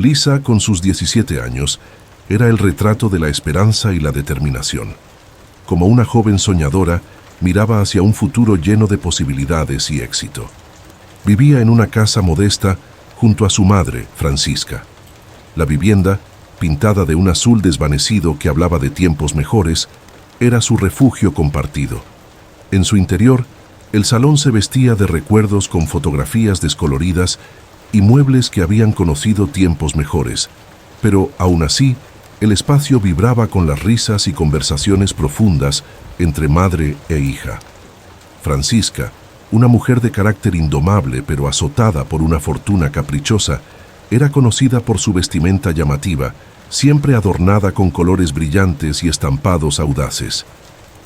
Lisa, con sus 17 años, era el retrato de la esperanza y la determinación. Como una joven soñadora, miraba hacia un futuro lleno de posibilidades y éxito. Vivía en una casa modesta junto a su madre, Francisca. La vivienda, pintada de un azul desvanecido que hablaba de tiempos mejores, era su refugio compartido. En su interior, el salón se vestía de recuerdos con fotografías descoloridas y muebles que habían conocido tiempos mejores, pero aún así, el espacio vibraba con las risas y conversaciones profundas entre madre e hija. Francisca, una mujer de carácter indomable pero azotada por una fortuna caprichosa, era conocida por su vestimenta llamativa, siempre adornada con colores brillantes y estampados audaces.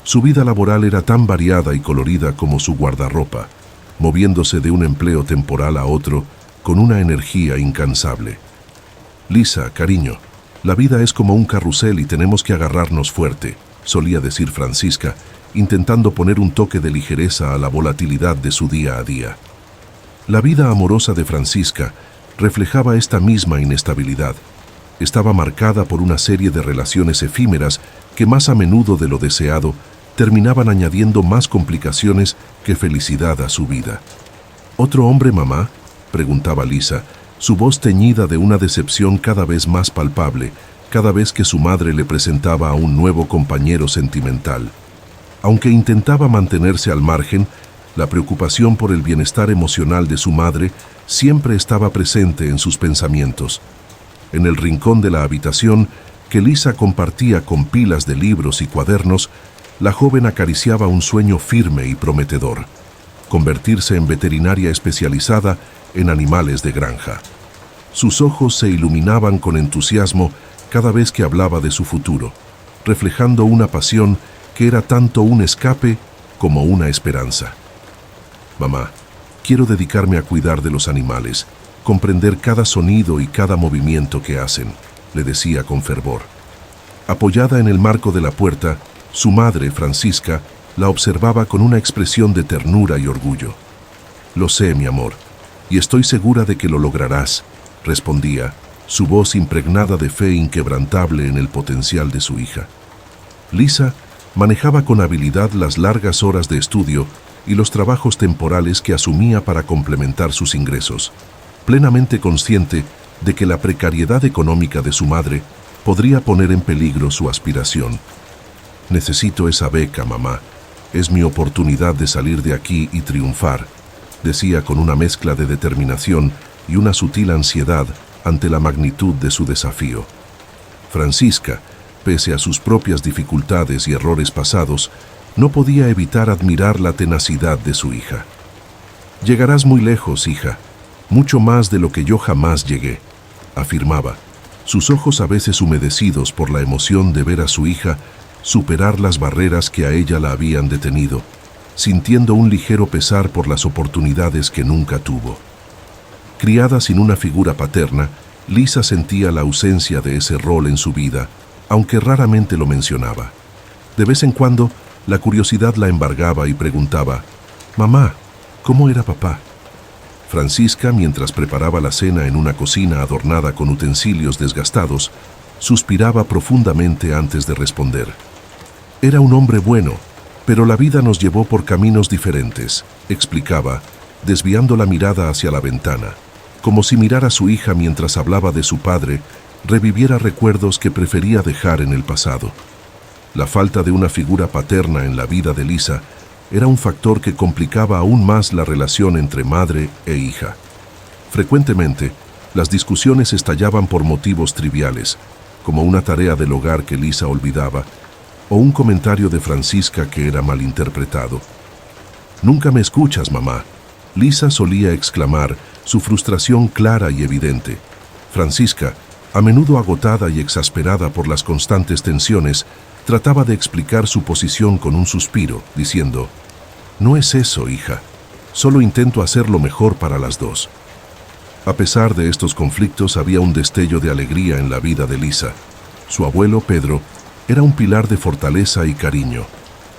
Su vida laboral era tan variada y colorida como su guardarropa, moviéndose de un empleo temporal a otro con una energía incansable. «Lisa, cariño, la vida es como un carrusel y tenemos que agarrarnos fuerte», solía decir Francisca, intentando poner un toque de ligereza a la volatilidad de su día a día. La vida amorosa de Francisca reflejaba esta misma inestabilidad. Estaba marcada por una serie de relaciones efímeras que más a menudo de lo deseado terminaban añadiendo más complicaciones que felicidad a su vida. «¿Otro hombre, mamá?», preguntaba Lisa, su voz teñida de una decepción cada vez más palpable, cada vez que su madre le presentaba a un nuevo compañero sentimental. Aunque intentaba mantenerse al margen, la preocupación por el bienestar emocional de su madre siempre estaba presente en sus pensamientos. En el rincón de la habitación, que Lisa compartía con pilas de libros y cuadernos, la joven acariciaba un sueño firme y prometedor: convertirse en veterinaria especializada en animales de granja. Sus ojos se iluminaban con entusiasmo cada vez que hablaba de su futuro, reflejando una pasión que era tanto un escape como una esperanza. «Mamá, quiero dedicarme a cuidar de los animales, comprender cada sonido y cada movimiento que hacen», le decía con fervor. Apoyada en el marco de la puerta, su madre, Francisca, la observaba con una expresión de ternura y orgullo. «Lo sé, mi amor, y estoy segura de que lo lograrás», respondía, su voz impregnada de fe inquebrantable en el potencial de su hija. Lisa manejaba con habilidad las largas horas de estudio y los trabajos temporales que asumía para complementar sus ingresos, plenamente consciente de que la precariedad económica de su madre podría poner en peligro su aspiración. «Necesito esa beca, mamá. Es mi oportunidad de salir de aquí y triunfar», decía con una mezcla de determinación y una sutil ansiedad ante la magnitud de su desafío. Francisca, pese a sus propias dificultades y errores pasados, no podía evitar admirar la tenacidad de su hija. «Llegarás muy lejos, hija, mucho más de lo que yo jamás llegué», afirmaba, sus ojos a veces humedecidos por la emoción de ver a su hija superar las barreras que a ella la habían detenido, sintiendo un ligero pesar por las oportunidades que nunca tuvo. Criada sin una figura paterna, Lisa sentía la ausencia de ese rol en su vida, aunque raramente lo mencionaba. De vez en cuando, la curiosidad la embargaba y preguntaba: «Mamá, ¿cómo era papá?». Francisca, mientras preparaba la cena en una cocina adornada con utensilios desgastados, suspiraba profundamente antes de responder. «Era un hombre bueno, pero la vida nos llevó por caminos diferentes», explicaba, desviando la mirada hacia la ventana, como si mirar a su hija mientras hablaba de su padre reviviera recuerdos que prefería dejar en el pasado. La falta de una figura paterna en la vida de Lisa era un factor que complicaba aún más la relación entre madre e hija. Frecuentemente, las discusiones estallaban por motivos triviales, como una tarea del hogar que Lisa olvidaba, o un comentario de Francisca que era malinterpretado. «Nunca me escuchas, mamá», Lisa solía exclamar, su frustración clara y evidente. Francisca, a menudo agotada y exasperada por las constantes tensiones, trataba de explicar su posición con un suspiro, diciendo: «No es eso, hija. Solo intento hacer lo mejor para las dos». A pesar de estos conflictos, había un destello de alegría en la vida de Lisa. Su abuelo, Pedro, era un pilar de fortaleza y cariño.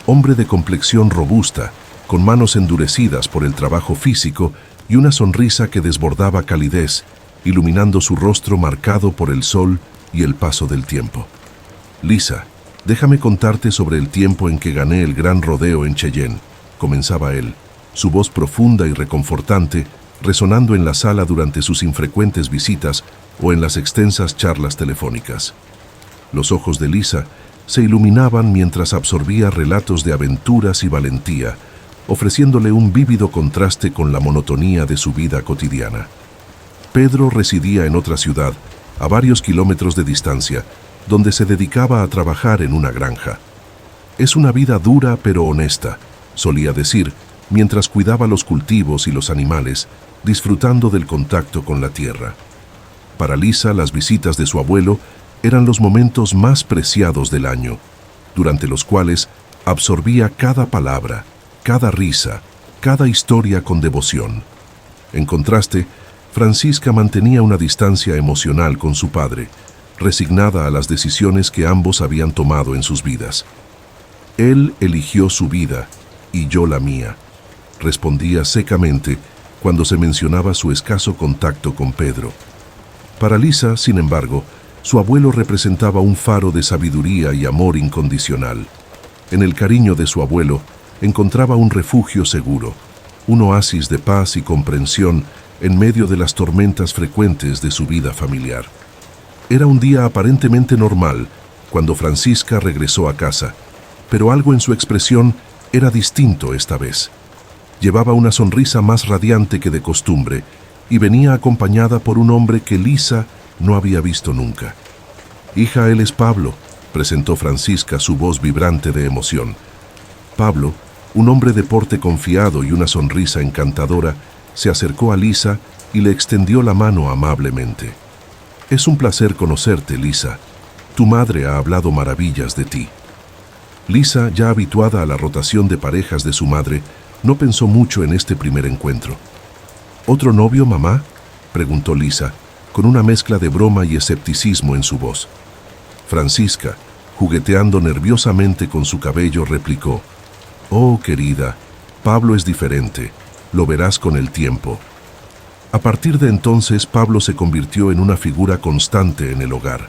Hombre de complexión robusta, con manos endurecidas por el trabajo físico y una sonrisa que desbordaba calidez, iluminando su rostro marcado por el sol y el paso del tiempo. «Lisa, déjame contarte sobre el tiempo en que gané el gran rodeo en Cheyenne», comenzaba él, su voz profunda y reconfortante, resonando en la sala durante sus infrecuentes visitas o en las extensas charlas telefónicas. Los ojos de Lisa se iluminaban mientras absorbía relatos de aventuras y valentía, ofreciéndole un vívido contraste con la monotonía de su vida cotidiana. Pedro residía en otra ciudad, a varios kilómetros de distancia, donde se dedicaba a trabajar en una granja. «Es una vida dura pero honesta», solía decir, mientras cuidaba los cultivos y los animales, disfrutando del contacto con la tierra. Para Lisa, las visitas de su abuelo eran los momentos más preciados del año, durante los cuales absorbía cada palabra, cada risa, cada historia con devoción. En contraste, Francisca mantenía una distancia emocional con su padre, resignada a las decisiones que ambos habían tomado en sus vidas. «Él eligió su vida y yo la mía», respondía secamente cuando se mencionaba su escaso contacto con Pedro. Para Lisa, sin embargo, su abuelo representaba un faro de sabiduría y amor incondicional. En el cariño de su abuelo encontraba un refugio seguro, un oasis de paz y comprensión en medio de las tormentas frecuentes de su vida familiar. Era un día aparentemente normal cuando Francisca regresó a casa, pero algo en su expresión era distinto esta vez. Llevaba una sonrisa más radiante que de costumbre y venía acompañada por un hombre que Lisa no había visto nunca. «Hija, él es Pablo», presentó Francisca, su voz vibrante de emoción. Pablo, un hombre de porte confiado y una sonrisa encantadora, se acercó a Lisa y le extendió la mano amablemente. «Es un placer conocerte, Lisa. Tu madre ha hablado maravillas de ti». Lisa, ya habituada a la rotación de parejas de su madre, no pensó mucho en este primer encuentro. «¿Otro novio, mamá?», preguntó Lisa, con una mezcla de broma y escepticismo en su voz. Francisca, jugueteando nerviosamente con su cabello, replicó: «Oh, querida, Pablo es diferente, lo verás con el tiempo». A partir de entonces, Pablo se convirtió en una figura constante en el hogar.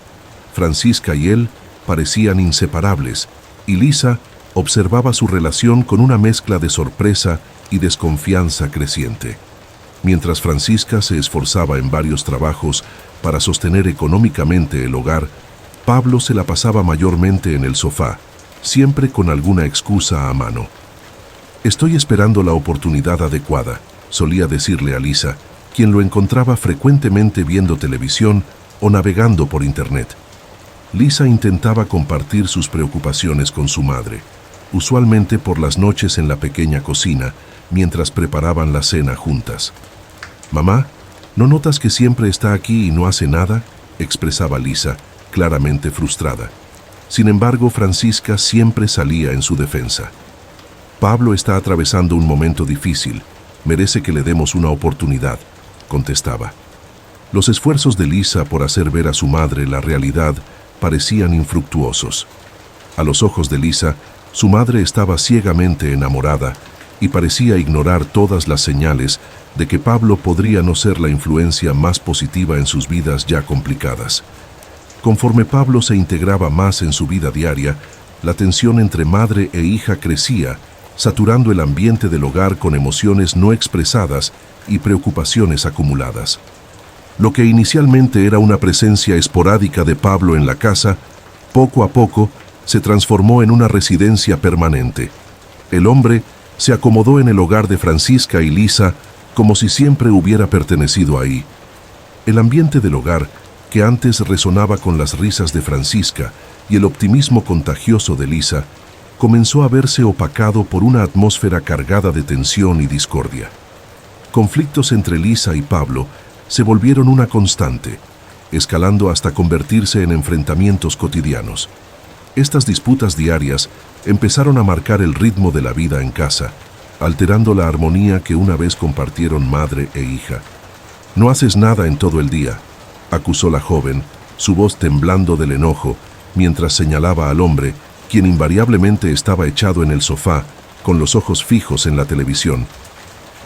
Francisca y él parecían inseparables, y Lisa observaba su relación con una mezcla de sorpresa y desconfianza creciente. Mientras Francisca se esforzaba en varios trabajos para sostener económicamente el hogar, Pablo se la pasaba mayormente en el sofá, siempre con alguna excusa a mano. «Estoy esperando la oportunidad adecuada», solía decirle a Lisa, quien lo encontraba frecuentemente viendo televisión o navegando por internet. Lisa intentaba compartir sus preocupaciones con su madre, usualmente por las noches en la pequeña cocina, mientras preparaban la cena juntas. «Mamá, ¿no notas que siempre está aquí y no hace nada?», expresaba Lisa, claramente frustrada. Sin embargo, Francisca siempre salía en su defensa. «Pablo está atravesando un momento difícil, merece que le demos una oportunidad», contestaba. Los esfuerzos de Lisa por hacer ver a su madre la realidad parecían infructuosos. A los ojos de Lisa, su madre estaba ciegamente enamorada y parecía ignorar todas las señales de que Pablo podría no ser la influencia más positiva en sus vidas ya complicadas. Conforme Pablo se integraba más en su vida diaria, la tensión entre madre e hija crecía, saturando el ambiente del hogar con emociones no expresadas y preocupaciones acumuladas. Lo que inicialmente era una presencia esporádica de Pablo en la casa, poco a poco se transformó en una residencia permanente. El hombre se acomodó en el hogar de Francisca y Lisa como si siempre hubiera pertenecido ahí. El ambiente del hogar, que antes resonaba con las risas de Francisca y el optimismo contagioso de Lisa, comenzó a verse opacado por una atmósfera cargada de tensión y discordia. Conflictos entre Lisa y Pablo se volvieron una constante, escalando hasta convertirse en enfrentamientos cotidianos. Estas disputas diarias empezaron a marcar el ritmo de la vida en casa, alterando la armonía que una vez compartieron madre e hija. «No haces nada en todo el día», acusó la joven, su voz temblando del enojo, mientras señalaba al hombre, quien invariablemente estaba echado en el sofá, con los ojos fijos en la televisión.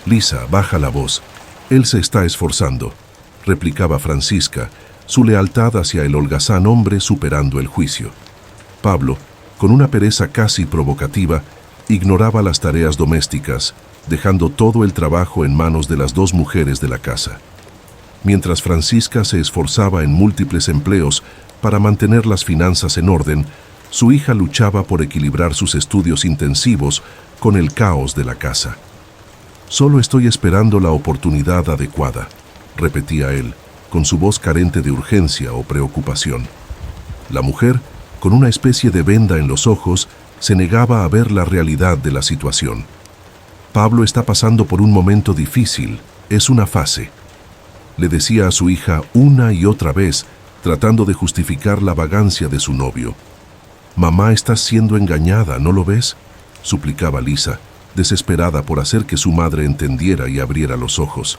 «Lisa, baja la voz. Él se está esforzando». replicaba Francisca, su lealtad hacia el holgazán hombre superando el juicio. Pablo, con una pereza casi provocativa, ignoraba las tareas domésticas, dejando todo el trabajo en manos de las dos mujeres de la casa. Mientras Francisca se esforzaba en múltiples empleos para mantener las finanzas en orden, su hija luchaba por equilibrar sus estudios intensivos con el caos de la casa. «Solo estoy esperando la oportunidad adecuada», repetía él, con su voz carente de urgencia o preocupación. La mujer, con una especie de venda en los ojos, se negaba a ver la realidad de la situación. «Pablo está pasando por un momento difícil, es una fase», le decía a su hija una y otra vez, tratando de justificar la vagancia de su novio. «Mamá, estás siendo engañada, ¿no lo ves?», suplicaba Lisa, desesperada por hacer que su madre entendiera y abriera los ojos.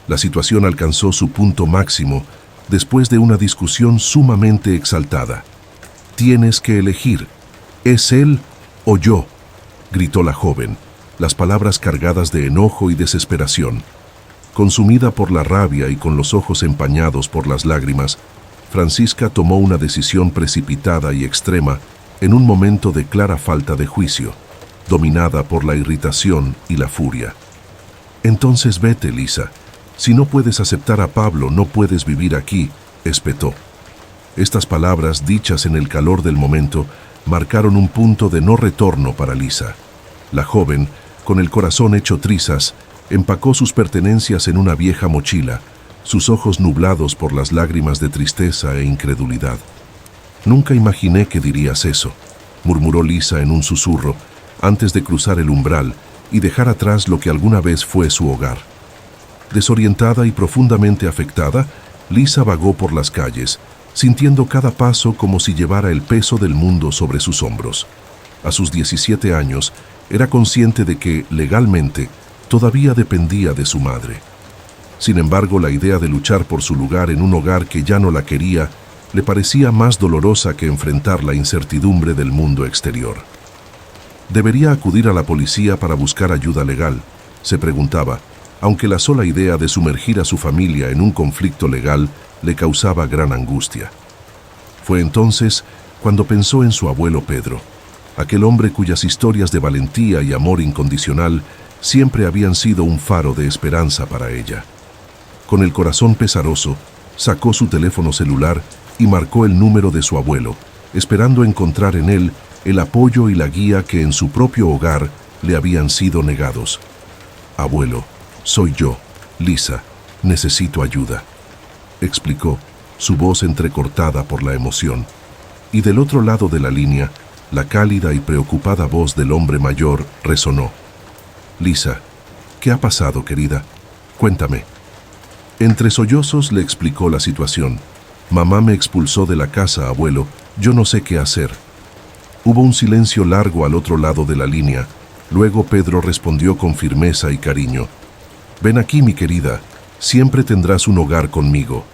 La situación alcanzó su punto máximo después de una discusión sumamente exaltada. «Tienes que elegir, ¿es él o yo?», gritó la joven, las palabras cargadas de enojo y desesperación. Consumida por la rabia y con los ojos empañados por las lágrimas, Francisca tomó una decisión precipitada y extrema en un momento de clara falta de juicio, dominada por la irritación y la furia. «Entonces vete, Lisa. Si no puedes aceptar a Pablo, no puedes vivir aquí», espetó. Estas palabras, dichas en el calor del momento, marcaron un punto de no retorno para Lisa. La joven, con el corazón hecho trizas, empacó sus pertenencias en una vieja mochila, sus ojos nublados por las lágrimas de tristeza e incredulidad. «Nunca imaginé que dirías eso», murmuró Lisa en un susurro, antes de cruzar el umbral y dejar atrás lo que alguna vez fue su hogar. Desorientada y profundamente afectada, Lisa vagó por las calles, sintiendo cada paso como si llevara el peso del mundo sobre sus hombros. A sus 17 años, era consciente de que, legalmente, todavía dependía de su madre. Sin embargo, la idea de luchar por su lugar en un hogar que ya no la quería le parecía más dolorosa que enfrentar la incertidumbre del mundo exterior. ¿Debería acudir a la policía para buscar ayuda legal?, se preguntaba, aunque la sola idea de sumergir a su familia en un conflicto legal le causaba gran angustia. Fue entonces cuando pensó en su abuelo Pedro, aquel hombre cuyas historias de valentía y amor incondicional siempre habían sido un faro de esperanza para ella. Con el corazón pesaroso, sacó su teléfono celular y marcó el número de su abuelo, esperando encontrar en él el apoyo y la guía que en su propio hogar le habían sido negados. «Abuelo, soy yo, Lisa, necesito ayuda», explicó, su voz entrecortada por la emoción. Y del otro lado de la línea, la cálida y preocupada voz del hombre mayor resonó. «Lisa, ¿qué ha pasado, querida? Cuéntame». Entre sollozos le explicó la situación. «Mamá me expulsó de la casa, abuelo, yo no sé qué hacer». Hubo un silencio largo al otro lado de la línea. Luego Pedro respondió con firmeza y cariño. «Ven aquí, mi querida, siempre tendrás un hogar conmigo».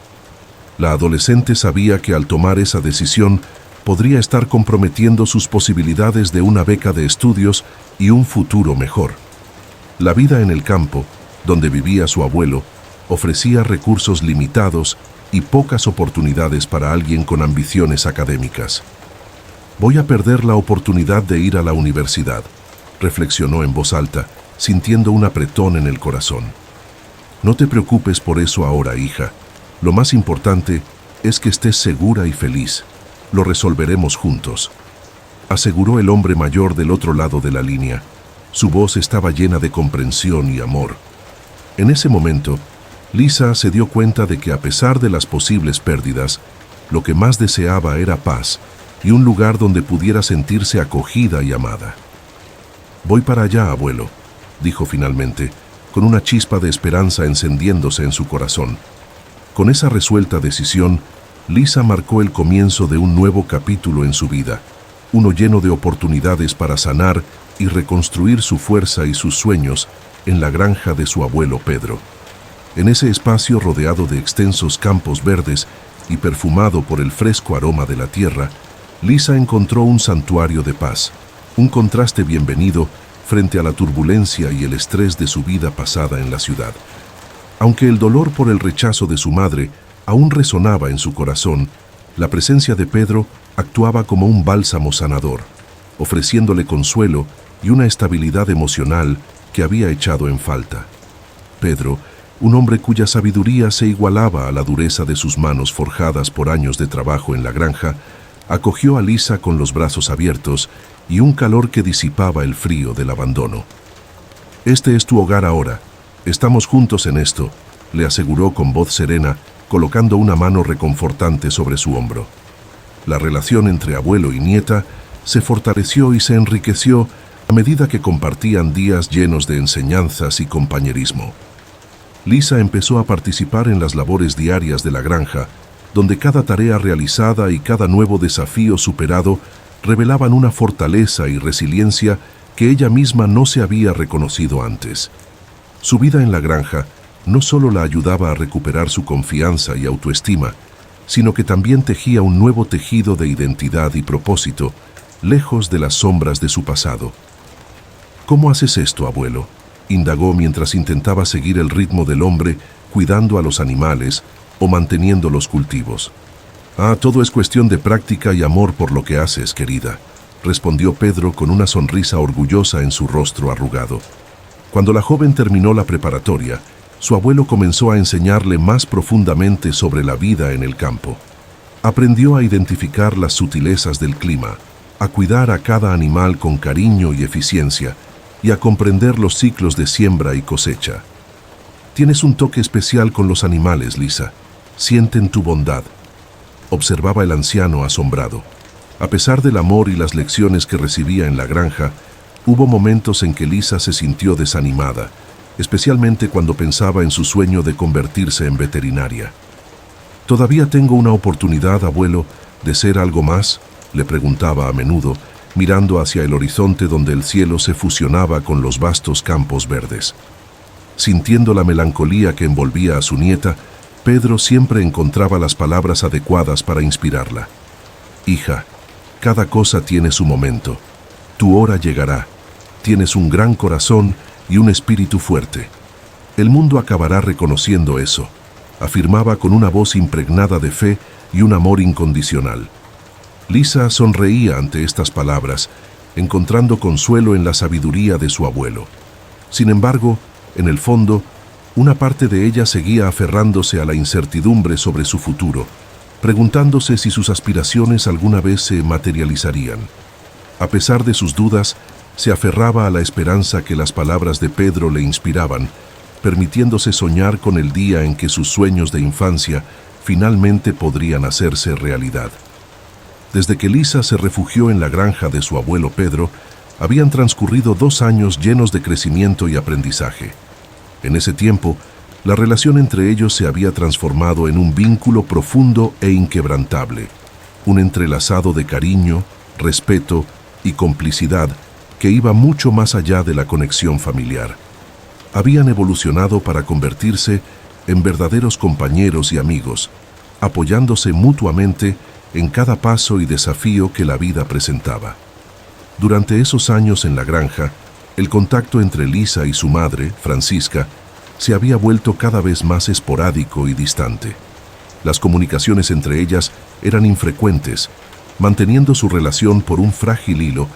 La adolescente sabía que al tomar esa decisión podría estar comprometiendo sus posibilidades de una beca de estudios y un futuro mejor. La vida en el campo, donde vivía su abuelo, ofrecía recursos limitados y pocas oportunidades para alguien con ambiciones académicas. «Voy a perder la oportunidad de ir a la universidad», reflexionó en voz alta, sintiendo un apretón en el corazón. «No te preocupes por eso ahora, hija. Lo más importante es que estés segura y feliz. Lo resolveremos juntos», aseguró el hombre mayor del otro lado de la línea. Su voz estaba llena de comprensión y amor. En ese momento, Lisa se dio cuenta de que a pesar de las posibles pérdidas, lo que más deseaba era paz y un lugar donde pudiera sentirse acogida y amada. «Voy para allá, abuelo», dijo finalmente, con una chispa de esperanza encendiéndose en su corazón. Con esa resuelta decisión, Lisa marcó el comienzo de un nuevo capítulo en su vida, uno lleno de oportunidades para sanar y reconstruir su fuerza y sus sueños en la granja de su abuelo Pedro. En ese espacio rodeado de extensos campos verdes y perfumado por el fresco aroma de la tierra, Lisa encontró un santuario de paz, un contraste bienvenido frente a la turbulencia y el estrés de su vida pasada en la ciudad. Aunque el dolor por el rechazo de su madre aún resonaba en su corazón, la presencia de Pedro actuaba como un bálsamo sanador, ofreciéndole consuelo y una estabilidad emocional que había echado en falta. Pedro, un hombre cuya sabiduría se igualaba a la dureza de sus manos forjadas por años de trabajo en la granja, acogió a Lisa con los brazos abiertos y un calor que disipaba el frío del abandono. «Este es tu hogar ahora. Estamos juntos en esto», le aseguró con voz serena, colocando una mano reconfortante sobre su hombro. La relación entre abuelo y nieta se fortaleció y se enriqueció a medida que compartían días llenos de enseñanzas y compañerismo. Lisa empezó a participar en las labores diarias de la granja, donde cada tarea realizada y cada nuevo desafío superado revelaban una fortaleza y resiliencia que ella misma no se había reconocido antes. Su vida en la granja no solo la ayudaba a recuperar su confianza y autoestima, sino que también tejía un nuevo tejido de identidad y propósito, lejos de las sombras de su pasado. «¿Cómo haces esto, abuelo?», indagó mientras intentaba seguir el ritmo del hombre, cuidando a los animales o manteniendo los cultivos. «Todo es cuestión de práctica y amor por lo que haces, querida», respondió Pedro con una sonrisa orgullosa en su rostro arrugado. Cuando la joven terminó la preparatoria, su abuelo comenzó a enseñarle más profundamente sobre la vida en el campo. Aprendió a identificar las sutilezas del clima, a cuidar a cada animal con cariño y eficiencia, y a comprender los ciclos de siembra y cosecha. «Tienes un toque especial con los animales, Lisa. Sienten tu bondad», observaba el anciano asombrado. A pesar del amor y las lecciones que recibía en la granja, hubo momentos en que Lisa se sintió desanimada, especialmente cuando pensaba en su sueño de convertirse en veterinaria. «¿Todavía tengo una oportunidad, abuelo, de ser algo más?», le preguntaba a menudo, mirando hacia el horizonte donde el cielo se fusionaba con los vastos campos verdes. Sintiendo la melancolía que envolvía a su nieta, Pedro siempre encontraba las palabras adecuadas para inspirarla. «Hija, cada cosa tiene su momento. Tu hora llegará. Tienes un gran corazón y un espíritu fuerte. El mundo acabará reconociendo eso», afirmaba con una voz impregnada de fe y un amor incondicional. Lisa sonreía ante estas palabras, encontrando consuelo en la sabiduría de su abuelo. Sin embargo, en el fondo, una parte de ella seguía aferrándose a la incertidumbre sobre su futuro, preguntándose si sus aspiraciones alguna vez se materializarían. A pesar de sus dudas, se aferraba a la esperanza que las palabras de Pedro le inspiraban, permitiéndose soñar con el día en que sus sueños de infancia finalmente podrían hacerse realidad. Desde que Lisa se refugió en la granja de su abuelo Pedro, habían transcurrido 2 años llenos de crecimiento y aprendizaje. En ese tiempo, la relación entre ellos se había transformado en un vínculo profundo e inquebrantable, un entrelazado de cariño, respeto y complicidad que iba mucho más allá de la conexión familiar. Habían evolucionado para convertirse en verdaderos compañeros y amigos, apoyándose mutuamente en cada paso y desafío que la vida presentaba. Durante esos años en la granja, el contacto entre Lisa y su madre, Francisca, se había vuelto cada vez más esporádico y distante. Las comunicaciones entre ellas eran infrecuentes, manteniendo su relación por un frágil hilo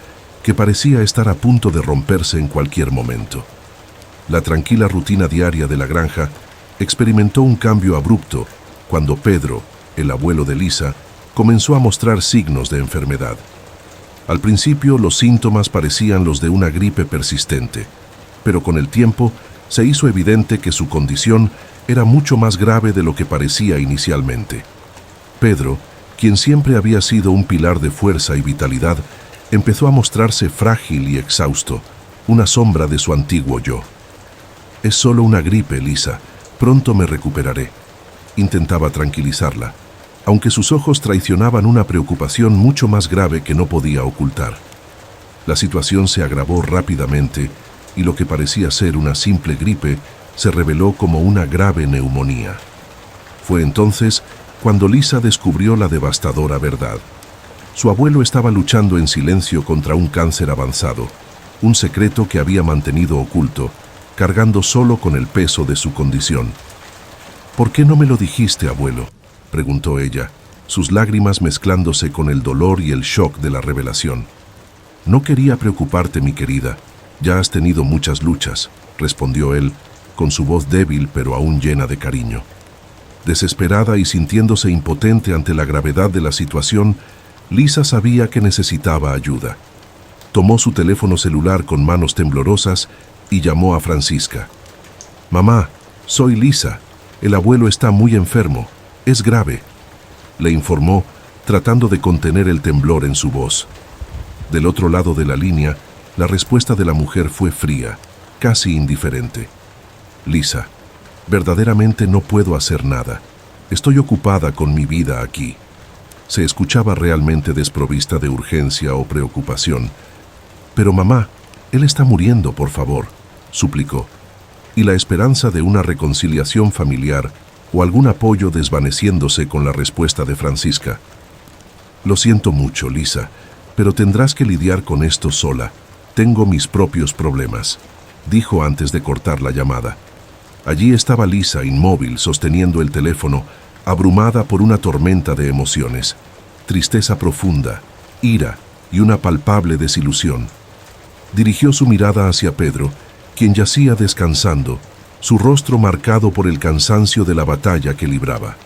que parecía estar a punto de romperse en cualquier momento. La tranquila rutina diaria de la granja experimentó un cambio abrupto cuando Pedro, el abuelo de Lisa, comenzó a mostrar signos de enfermedad. Al principio los síntomas parecían los de una gripe persistente, pero con el tiempo se hizo evidente que su condición era mucho más grave de lo que parecía inicialmente. Pedro, quien siempre había sido un pilar de fuerza y vitalidad, empezó a mostrarse frágil y exhausto, una sombra de su antiguo yo. «Es solo una gripe, Lisa. Pronto me recuperaré», intentaba tranquilizarla, aunque sus ojos traicionaban una preocupación mucho más grave que no podía ocultar. La situación se agravó rápidamente y lo que parecía ser una simple gripe se reveló como una grave neumonía. Fue entonces cuando Lisa descubrió la devastadora verdad. Su abuelo estaba luchando en silencio contra un cáncer avanzado, un secreto que había mantenido oculto, cargando solo con el peso de su condición. ¿Por qué no me lo dijiste, abuelo?, preguntó ella, sus lágrimas mezclándose con el dolor y el shock de la revelación. No quería preocuparte, mi querida. Ya has tenido muchas luchas, respondió él, con su voz débil pero aún llena de cariño. Desesperada y sintiéndose impotente ante la gravedad de la situación, Lisa sabía que necesitaba ayuda. Tomó su teléfono celular con manos temblorosas y llamó a Francisca. «Mamá, soy Lisa. El abuelo está muy enfermo. Es grave», le informó, tratando de contener el temblor en su voz. Del otro lado de la línea, la respuesta de la mujer fue fría, casi indiferente. «Lisa, verdaderamente no puedo hacer nada. Estoy ocupada con mi vida aquí». Se escuchaba realmente desprovista de urgencia o preocupación. «Pero mamá, él está muriendo, por favor», suplicó, y la esperanza de una reconciliación familiar o algún apoyo desvaneciéndose con la respuesta de Francisca. «Lo siento mucho, Lisa, pero tendrás que lidiar con esto sola. Tengo mis propios problemas», dijo antes de cortar la llamada. Allí estaba Lisa, inmóvil, sosteniendo el teléfono, abrumada por una tormenta de emociones, tristeza profunda, ira y una palpable desilusión. Dirigió su mirada hacia Pedro, quien yacía descansando, su rostro marcado por el cansancio de la batalla que libraba.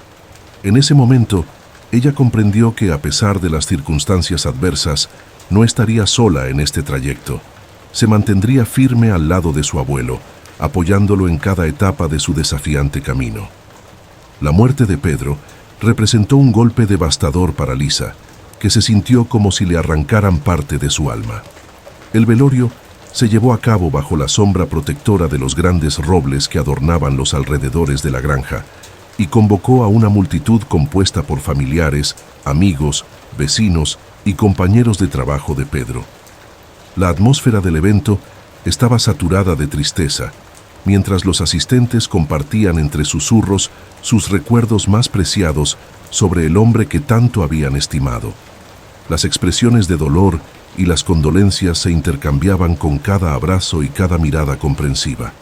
En ese momento, ella comprendió que, a pesar de las circunstancias adversas, no estaría sola en este trayecto. Se mantendría firme al lado de su abuelo, apoyándolo en cada etapa de su desafiante camino. La muerte de Pedro representó un golpe devastador para Lisa, que se sintió como si le arrancaran parte de su alma. El velorio se llevó a cabo bajo la sombra protectora de los grandes robles que adornaban los alrededores de la granja y convocó a una multitud compuesta por familiares, amigos, vecinos y compañeros de trabajo de Pedro. La atmósfera del evento estaba saturada de tristeza, mientras los asistentes compartían entre susurros sus recuerdos más preciados sobre el hombre que tanto habían estimado. Las expresiones de dolor y las condolencias se intercambiaban con cada abrazo y cada mirada comprensiva.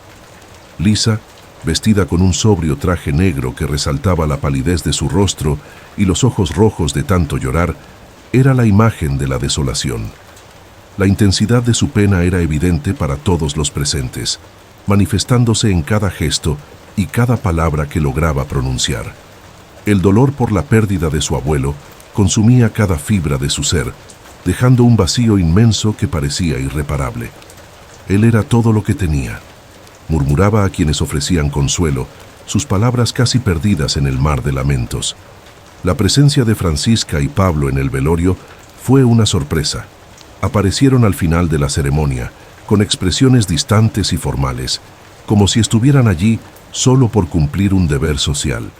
Lisa, vestida con un sobrio traje negro que resaltaba la palidez de su rostro y los ojos rojos de tanto llorar, era la imagen de la desolación. La intensidad de su pena era evidente para todos los presentes, manifestándose en cada gesto y cada palabra que lograba pronunciar. El dolor por la pérdida de su abuelo consumía cada fibra de su ser, dejando un vacío inmenso que parecía irreparable. Él era todo lo que tenía. Murmuraba a quienes ofrecían consuelo, sus palabras casi perdidas en el mar de lamentos. La presencia de Francisca y Pablo en el velorio fue una sorpresa. Aparecieron al final de la ceremonia, con expresiones distantes y formales, como si estuvieran allí solo por cumplir un deber social.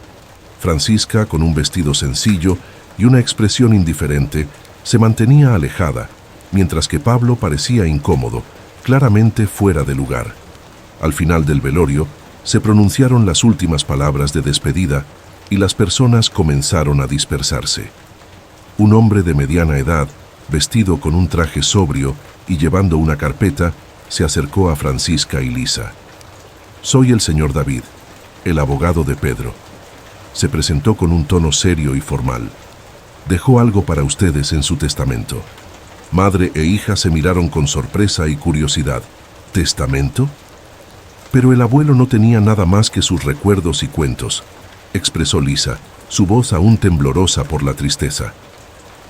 Francisca, con un vestido sencillo y una expresión indiferente, se mantenía alejada, mientras que Pablo parecía incómodo, claramente fuera de lugar. Al final del velorio, se pronunciaron las últimas palabras de despedida y las personas comenzaron a dispersarse. Un hombre de mediana edad, vestido con un traje sobrio y llevando una carpeta, se acercó a Francisca y Lisa. «Soy el señor David, el abogado de Pedro». Se presentó con un tono serio y formal. «Dejó algo para ustedes en su testamento». Madre e hija se miraron con sorpresa y curiosidad. «¿Testamento?». «Pero el abuelo no tenía nada más que sus recuerdos y cuentos», expresó Lisa, su voz aún temblorosa por la tristeza.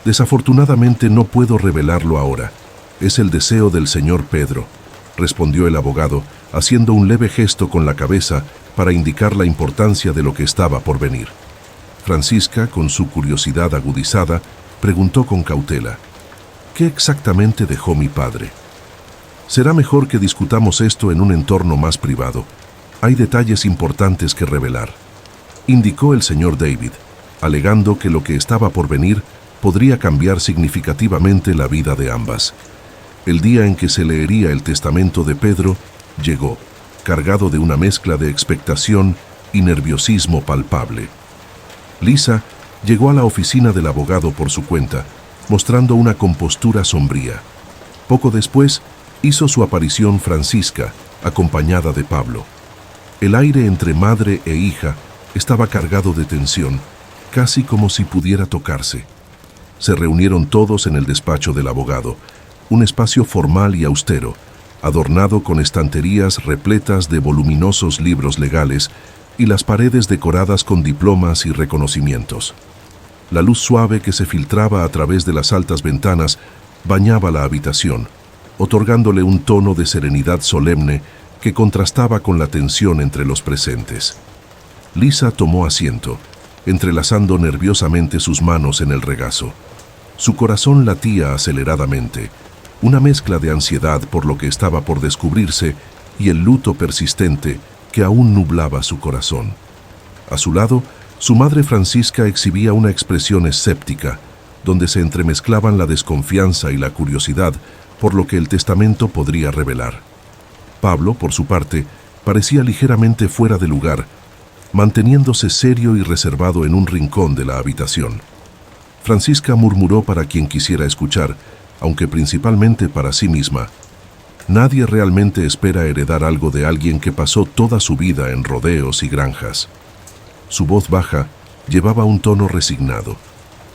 «Desafortunadamente no puedo revelarlo ahora. Es el deseo del señor Pedro», respondió el abogado, haciendo un leve gesto con la cabeza para indicar la importancia de lo que estaba por venir. Francisca, con su curiosidad agudizada, preguntó con cautela: «¿Qué exactamente dejó mi padre?». «Será mejor que discutamos esto en un entorno más privado. Hay detalles importantes que revelar», indicó el señor David, alegando que lo que estaba por venir podría cambiar significativamente la vida de ambas. El día en que se leería el testamento de Pedro llegó, cargado de una mezcla de expectación y nerviosismo palpable. Lisa llegó a la oficina del abogado por su cuenta, mostrando una compostura sombría. Poco después, hizo su aparición Francisca, acompañada de Pablo. El aire entre madre e hija Estaba cargado de tensión, casi como si pudiera tocarse. Se reunieron todos en el despacho del abogado, un espacio formal y austero, adornado con estanterías repletas de voluminosos libros legales y las paredes decoradas con diplomas y reconocimientos. La luz suave que se filtraba a través de las altas ventanas bañaba la habitación, otorgándole un tono de serenidad solemne que contrastaba con la tensión entre los presentes. Lisa tomó asiento, entrelazando nerviosamente sus manos en el regazo. Su corazón latía aceleradamente, una mezcla de ansiedad por lo que estaba por descubrirse y el luto persistente que aún nublaba su corazón. A su lado, su madre Francisca exhibía una expresión escéptica, donde se entremezclaban la desconfianza y la curiosidad por lo que el testamento podría revelar. Pablo, por su parte, parecía ligeramente fuera de lugar, manteniéndose serio y reservado en un rincón de la habitación. Francisca murmuró para quien quisiera escuchar, aunque principalmente para sí misma: nadie realmente espera heredar algo de alguien que pasó toda su vida en rodeos y granjas. Su voz baja llevaba un tono resignado,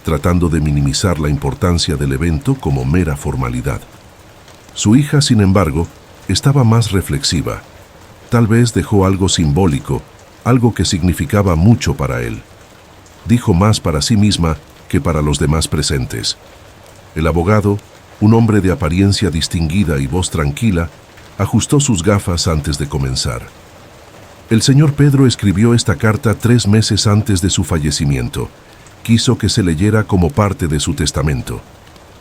tratando de minimizar la importancia del evento como mera formalidad. Su hija, sin embargo, estaba más reflexiva. Tal vez dejó algo simbólico, algo que significaba mucho para él. Dijo más para sí misma que para los demás presentes. El abogado, un hombre de apariencia distinguida y voz tranquila, ajustó sus gafas antes de comenzar. El señor Pedro escribió esta carta 3 meses antes de su fallecimiento. Quiso que se leyera como parte de su testamento.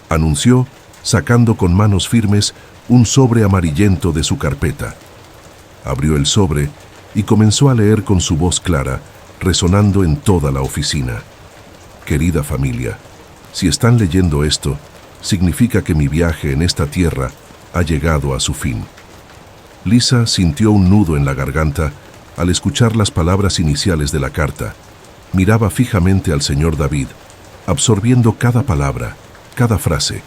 Anunció, sacando con manos firmes un sobre amarillento de su carpeta. Abrió el sobre y comenzó a leer con su voz clara, resonando en toda la oficina. Querida familia, si están leyendo esto, significa que mi viaje en esta tierra ha llegado a su fin. Lisa sintió un nudo en la garganta al escuchar las palabras iniciales de la carta. Miraba fijamente al señor David, absorbiendo cada palabra, cada frase,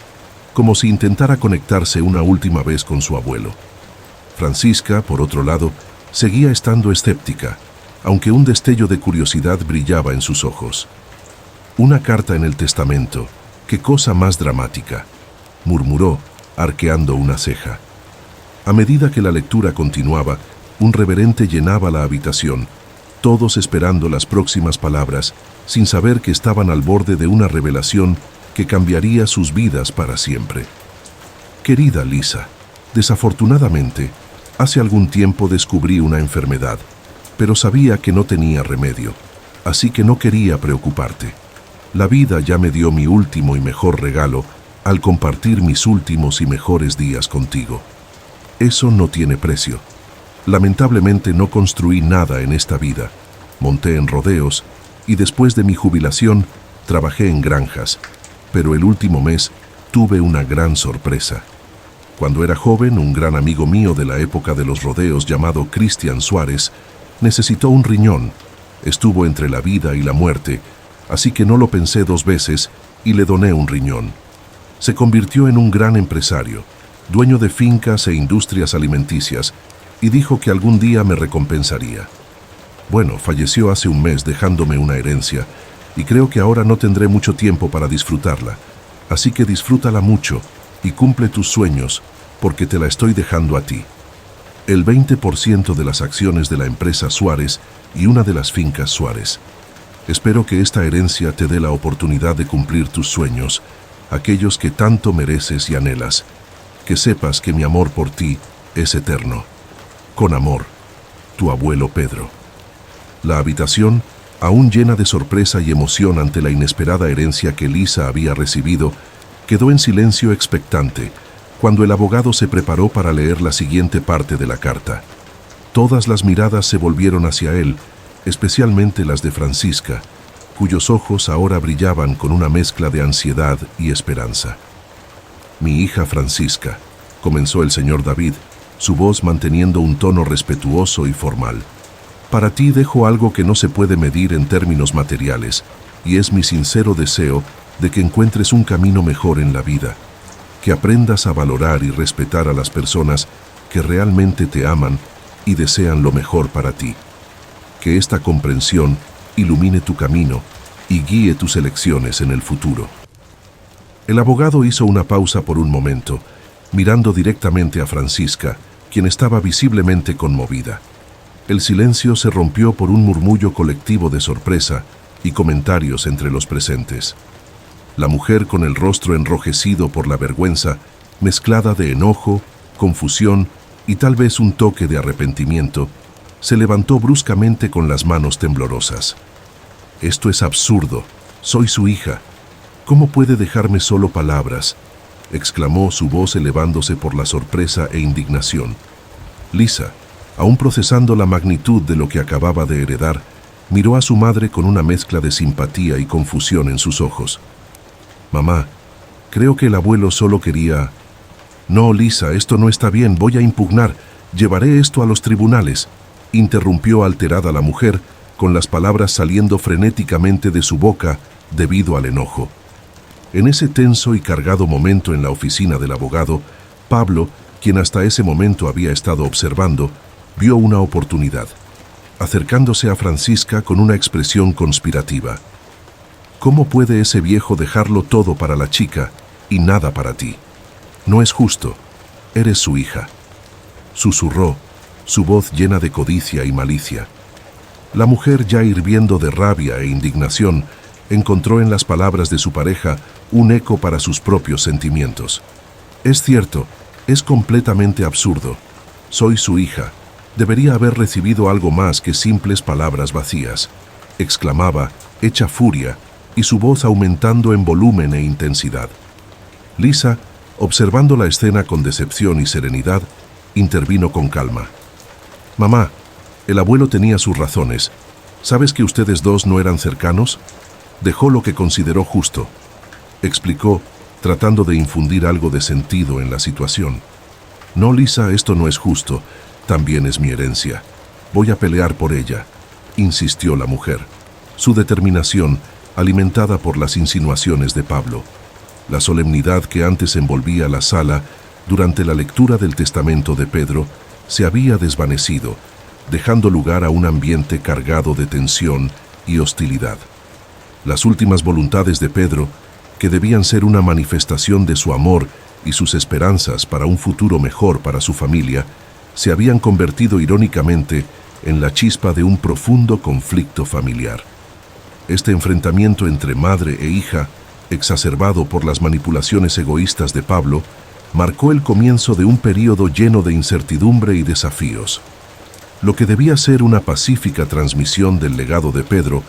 como si intentara conectarse una última vez con su abuelo. Francisca, por otro lado, seguía estando escéptica, aunque un destello de curiosidad brillaba en sus ojos. Una carta en el testamento, qué cosa más dramática, murmuró, arqueando una ceja. A medida que la lectura continuaba, un reverente llenaba la habitación, todos esperando las próximas palabras, sin saber que estaban al borde de una revelación que cambiaría sus vidas para siempre. Querida Lisa, desafortunadamente, hace algún tiempo descubrí una enfermedad, pero sabía que no tenía remedio, así que no quería preocuparte. La vida ya me dio mi último y mejor regalo al compartir mis últimos y mejores días contigo. Eso no tiene precio. Lamentablemente no construí nada en esta vida. Monté en rodeos y después de mi jubilación trabajé en granjas, pero el último mes tuve una gran sorpresa. Cuando era joven, un gran amigo mío de la época de los rodeos llamado Cristian Suárez necesitó un riñón. Estuvo entre la vida y la muerte, así que no lo pensé 2 veces y le doné un riñón. Se convirtió en un gran empresario, dueño de fincas e industrias alimenticias, y dijo que algún día me recompensaría. Bueno, falleció hace un mes dejándome una herencia, y creo que ahora no tendré mucho tiempo para disfrutarla, así que disfrútala mucho y cumple tus sueños, porque te la estoy dejando a ti. El 20% de las acciones de la empresa Suárez y una de las fincas Suárez. Espero que esta herencia te dé la oportunidad de cumplir tus sueños, aquellos que tanto mereces y anhelas. Que sepas que mi amor por ti es eterno. Con amor, tu abuelo Pedro. La habitación, aún llena de sorpresa y emoción ante la inesperada herencia que Lisa había recibido, quedó en silencio expectante cuando el abogado se preparó para leer la siguiente parte de la carta. Todas las miradas se volvieron hacia él, especialmente las de Francisca, cuyos ojos ahora brillaban con una mezcla de ansiedad y esperanza. Mi hija Francisca, comenzó el señor David, su voz manteniendo un tono respetuoso y formal. Para ti dejo algo que no se puede medir en términos materiales, y es mi sincero deseo de que encuentres un camino mejor en la vida, que aprendas a valorar y respetar a las personas que realmente te aman y desean lo mejor para ti. Que esta comprensión ilumine tu camino y guíe tus elecciones en el futuro. El abogado hizo una pausa por un momento, mirando directamente a Francisca, quien estaba visiblemente conmovida. El silencio se rompió por un murmullo colectivo de sorpresa y comentarios entre los presentes. La mujer, con el rostro enrojecido por la vergüenza, mezclada de enojo, confusión y tal vez un toque de arrepentimiento, se levantó bruscamente con las manos temblorosas. «Esto es absurdo. Soy su hija. ¿Cómo puede dejarme solo palabras?», exclamó, su voz elevándose por la sorpresa e indignación. Lisa, aún procesando la magnitud de lo que acababa de heredar, miró a su madre con una mezcla de simpatía y confusión en sus ojos. «Mamá, creo que el abuelo solo quería...» «No, Lisa, esto no está bien, voy a impugnar. Llevaré esto a los tribunales», interrumpió alterada la mujer, con las palabras saliendo frenéticamente de su boca debido al enojo. En ese tenso y cargado momento en la oficina del abogado, Pablo, quien hasta ese momento había estado observando, vio una oportunidad, acercándose a Francisca con una expresión conspirativa. «¿Cómo puede ese viejo dejarlo todo para la chica y nada para ti? No es justo. Eres su hija», susurró, su voz llena de codicia y malicia. La mujer, ya hirviendo de rabia e indignación, encontró en las palabras de su pareja un eco para sus propios sentimientos. «Es cierto, es completamente absurdo. Soy su hija. Debería haber recibido algo más que simples palabras vacías», exclamaba, hecha furia, y su voz aumentando en volumen e intensidad. Lisa, observando la escena con decepción y serenidad, intervino con calma. «Mamá, el abuelo tenía sus razones. ¿Sabes que ustedes dos no eran cercanos? Dejó lo que consideró justo», explicó, tratando de infundir algo de sentido en la situación. «No, Lisa, esto no es justo. También es mi herencia. Voy a pelear por ella», insistió la mujer, su determinación alimentada por las insinuaciones de Pablo. La solemnidad que antes envolvía la sala durante la lectura del testamento de Pedro se había desvanecido, dejando lugar a un ambiente cargado de tensión y hostilidad. Las últimas voluntades de Pedro, que debían ser una manifestación de su amor y sus esperanzas para un futuro mejor para su familia, se habían convertido irónicamente en la chispa de un profundo conflicto familiar. Este enfrentamiento entre madre e hija, exacerbado por las manipulaciones egoístas de Pablo, marcó el comienzo de un período lleno de incertidumbre y desafíos. Lo que debía ser una pacífica transmisión del legado de Pedro,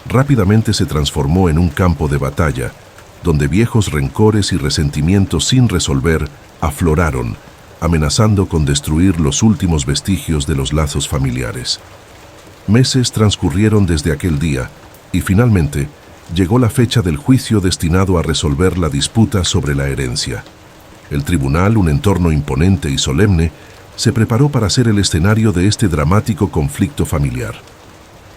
rápidamente se transformó en un campo de batalla, donde viejos rencores y resentimientos sin resolver afloraron, amenazando con destruir los últimos vestigios de los lazos familiares. Meses transcurrieron desde aquel día, y finalmente llegó la fecha del juicio destinado a resolver la disputa sobre la herencia. El tribunal, un entorno imponente y solemne, se preparó para ser el escenario de este dramático conflicto familiar.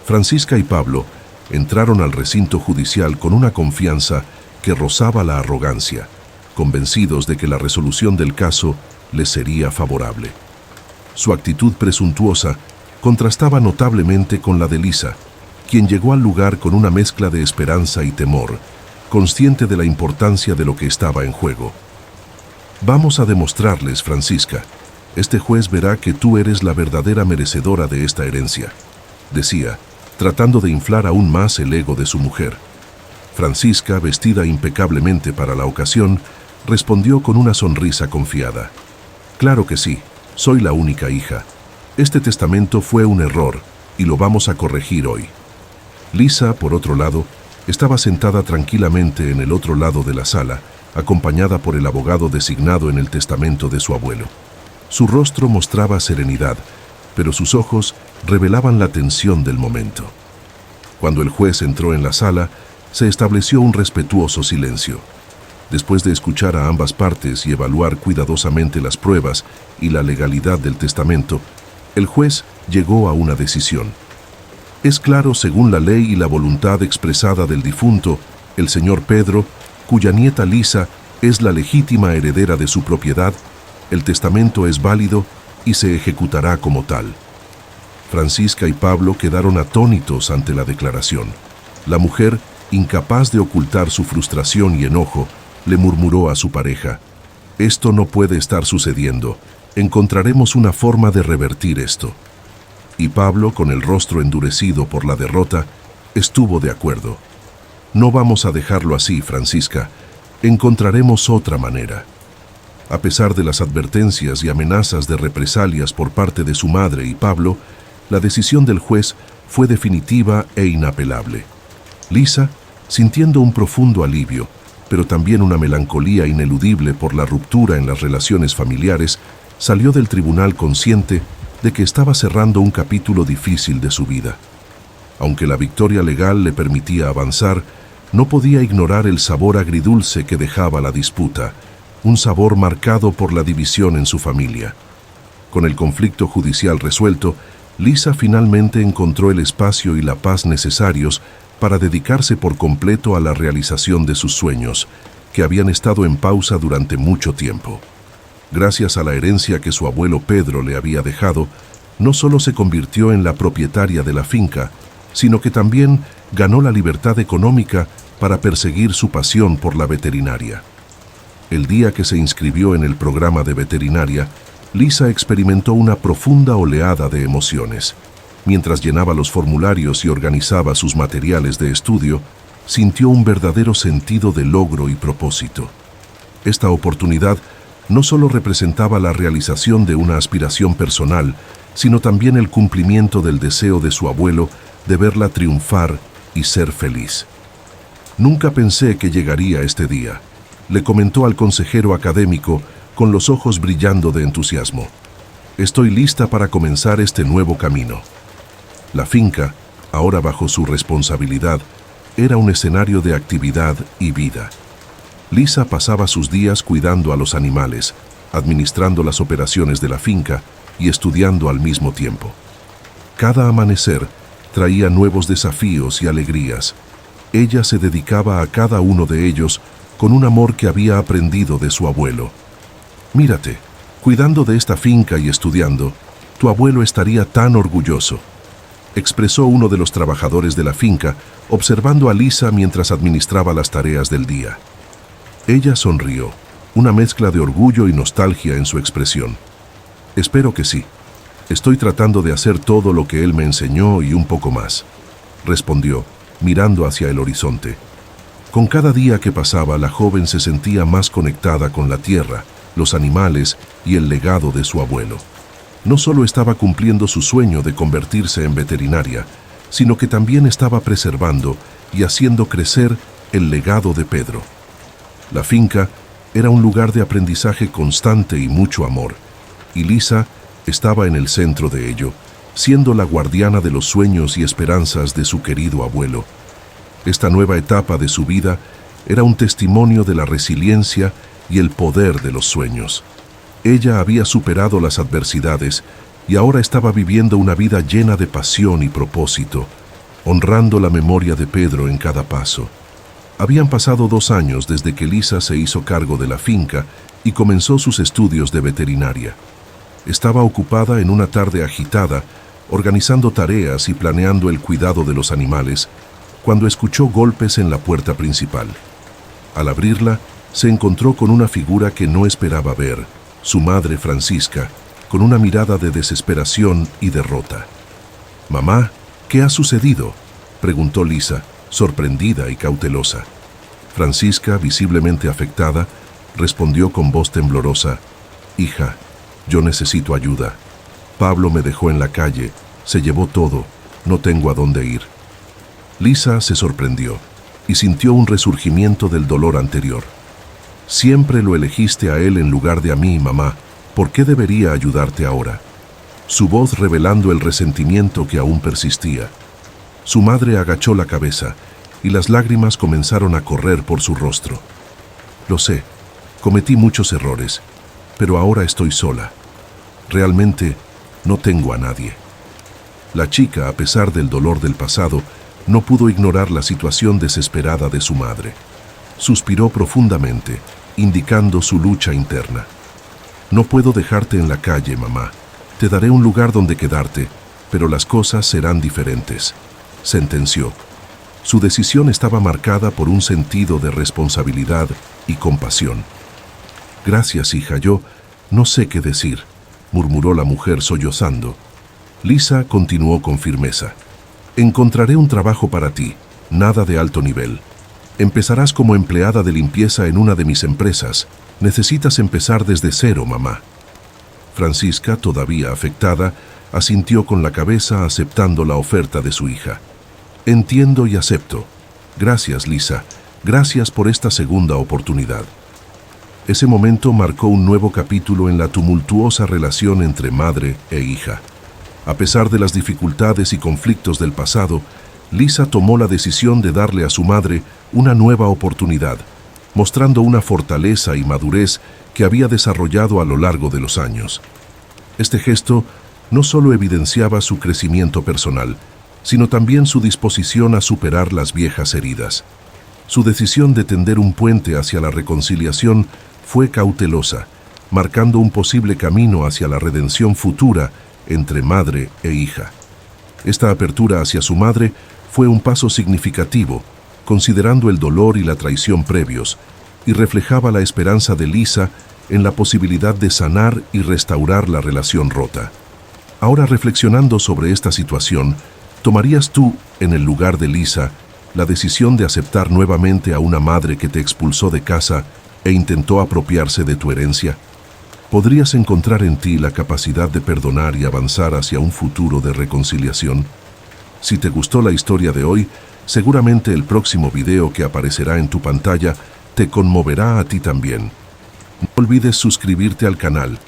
Francisca y Pablo entraron al recinto judicial con una confianza que rozaba la arrogancia, convencidos de que la resolución del caso les sería favorable. Su actitud presuntuosa contrastaba notablemente con la de Lisa, quien llegó al lugar con una mezcla de esperanza y temor, consciente de la importancia de lo que estaba en juego. «Vamos a demostrarles, Francisca. Este juez verá que tú eres la verdadera merecedora de esta herencia», decía, tratando de inflar aún más el ego de su mujer. Francisca, vestida impecablemente para la ocasión, respondió con una sonrisa confiada. «Claro que sí, soy la única hija. Este testamento fue un error y lo vamos a corregir hoy». Lisa, por otro lado, estaba sentada tranquilamente en el otro lado de la sala, acompañada por el abogado designado en el testamento de su abuelo. Su rostro mostraba serenidad, pero sus ojos revelaban la tensión del momento. Cuando el juez entró en la sala, se estableció un respetuoso silencio. Después de escuchar a ambas partes y evaluar cuidadosamente las pruebas y la legalidad del testamento, el juez llegó a una decisión. Es claro, según la ley y la voluntad expresada del difunto, el señor Pedro, cuya nieta Lisa es la legítima heredera de su propiedad, el testamento es válido y se ejecutará como tal. Francisca y Pablo quedaron atónitos ante la declaración. La mujer, incapaz de ocultar su frustración y enojo, le murmuró a su pareja: «Esto no puede estar sucediendo. Encontraremos una forma de revertir esto». Y Pablo, con el rostro endurecido por la derrota, estuvo de acuerdo. «No vamos a dejarlo así, Francisca. Encontraremos otra manera». A pesar de las advertencias y amenazas de represalias por parte de su madre y Pablo, la decisión del juez fue definitiva e inapelable. Lisa, sintiendo un profundo alivio, pero también una melancolía ineludible por la ruptura en las relaciones familiares, salió del tribunal consciente de que estaba cerrando un capítulo difícil de su vida. Aunque la victoria legal le permitía avanzar, no podía ignorar el sabor agridulce que dejaba la disputa, un sabor marcado por la división en su familia. Con el conflicto judicial resuelto, Lisa finalmente encontró el espacio y la paz necesarios para dedicarse por completo a la realización de sus sueños, que habían estado en pausa durante mucho tiempo. Gracias a la herencia que su abuelo Pedro le había dejado, no solo se convirtió en la propietaria de la finca, sino que también ganó la libertad económica para perseguir su pasión por la veterinaria. El día que se inscribió en el programa de veterinaria, Lisa experimentó una profunda oleada de emociones. Mientras llenaba los formularios y organizaba sus materiales de estudio, sintió un verdadero sentido de logro y propósito. Esta oportunidad no solo representaba la realización de una aspiración personal, sino también el cumplimiento del deseo de su abuelo de verla triunfar y ser feliz. «Nunca pensé que llegaría este día», le comentó al consejero académico con los ojos brillando de entusiasmo. «Estoy lista para comenzar este nuevo camino». La finca, ahora bajo su responsabilidad, era un escenario de actividad y vida. Lisa pasaba sus días cuidando a los animales, administrando las operaciones de la finca y estudiando al mismo tiempo. Cada amanecer traía nuevos desafíos y alegrías. Ella se dedicaba a cada uno de ellos con un amor que había aprendido de su abuelo. «Mírate, cuidando de esta finca y estudiando, tu abuelo estaría tan orgulloso», expresó uno de los trabajadores de la finca, observando a Lisa mientras administraba las tareas del día. Ella sonrió, una mezcla de orgullo y nostalgia en su expresión. «Espero que sí. Estoy tratando de hacer todo lo que él me enseñó y un poco más», respondió, mirando hacia el horizonte. Con cada día que pasaba, la joven se sentía más conectada con la tierra, los animales y el legado de su abuelo. No solo estaba cumpliendo su sueño de convertirse en veterinaria, sino que también estaba preservando y haciendo crecer el legado de Pedro. La finca era un lugar de aprendizaje constante y mucho amor, y Lisa estaba en el centro de ello, siendo la guardiana de los sueños y esperanzas de su querido abuelo. Esta nueva etapa de su vida era un testimonio de la resiliencia y el poder de los sueños. Ella había superado las adversidades y ahora estaba viviendo una vida llena de pasión y propósito, honrando la memoria de Pedro en cada paso. Habían pasado 2 años desde que Lisa se hizo cargo de la finca y comenzó sus estudios de veterinaria. Estaba ocupada en una tarde agitada, organizando tareas y planeando el cuidado de los animales, cuando escuchó golpes en la puerta principal. Al abrirla, se encontró con una figura que no esperaba ver, su madre Francisca, con una mirada de desesperación y derrota. «Mamá, ¿qué ha sucedido?», preguntó Lisa, sorprendida y cautelosa. Francisca, visiblemente afectada, respondió con voz temblorosa: «Hija, yo necesito ayuda. Pablo me dejó en la calle, se llevó todo, no tengo a dónde ir». Lisa se sorprendió y sintió un resurgimiento del dolor anterior. «Siempre lo elegiste a él en lugar de a mí, mamá. ¿Por qué debería ayudarte ahora?», su voz revelando el resentimiento que aún persistía. Su madre agachó la cabeza y las lágrimas comenzaron a correr por su rostro. «Lo sé, cometí muchos errores, pero ahora estoy sola. Realmente no tengo a nadie». La chica, a pesar del dolor del pasado, no pudo ignorar la situación desesperada de su madre. Suspiró profundamente, indicando su lucha interna. «No puedo dejarte en la calle, mamá. Te daré un lugar donde quedarte, pero las cosas serán diferentes, sentenció. Su decisión estaba marcada por un sentido de responsabilidad y compasión. Gracias, hija, yo no sé qué decir, murmuró la mujer sollozando. Lisa continuó con firmeza. Encontraré un trabajo para ti, nada de alto nivel. Empezarás como empleada de limpieza en una de mis empresas. Necesitas empezar desde cero, mamá. Francisca, todavía afectada, asintió con la cabeza aceptando la oferta de su hija. Entiendo y acepto. Gracias, Lisa. Gracias por esta segunda oportunidad. Ese momento marcó un nuevo capítulo en la tumultuosa relación entre madre e hija. A pesar de las dificultades y conflictos del pasado, Lisa tomó la decisión de darle a su madre una nueva oportunidad, mostrando una fortaleza y madurez que había desarrollado a lo largo de los años. Este gesto no solo evidenciaba su crecimiento personal, sino también su disposición a superar las viejas heridas. Su decisión de tender un puente hacia la reconciliación fue cautelosa, marcando un posible camino hacia la redención futura entre madre e hija. Esta apertura hacia su madre fue un paso significativo, considerando el dolor y la traición previos, y reflejaba la esperanza de Lisa en la posibilidad de sanar y restaurar la relación rota. Ahora, reflexionando sobre esta situación, ¿tomarías tú, en el lugar de Lisa, la decisión de aceptar nuevamente a una madre que te expulsó de casa e intentó apropiarse de tu herencia? ¿Podrías encontrar en ti la capacidad de perdonar y avanzar hacia un futuro de reconciliación? Si te gustó la historia de hoy, seguramente el próximo video que aparecerá en tu pantalla te conmoverá a ti también. No olvides suscribirte al canal,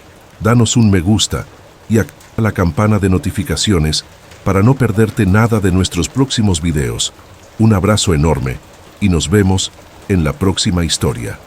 danos un me gusta y activa la campana de notificaciones para no perderte nada de nuestros próximos videos. Un abrazo enorme y nos vemos en la próxima historia.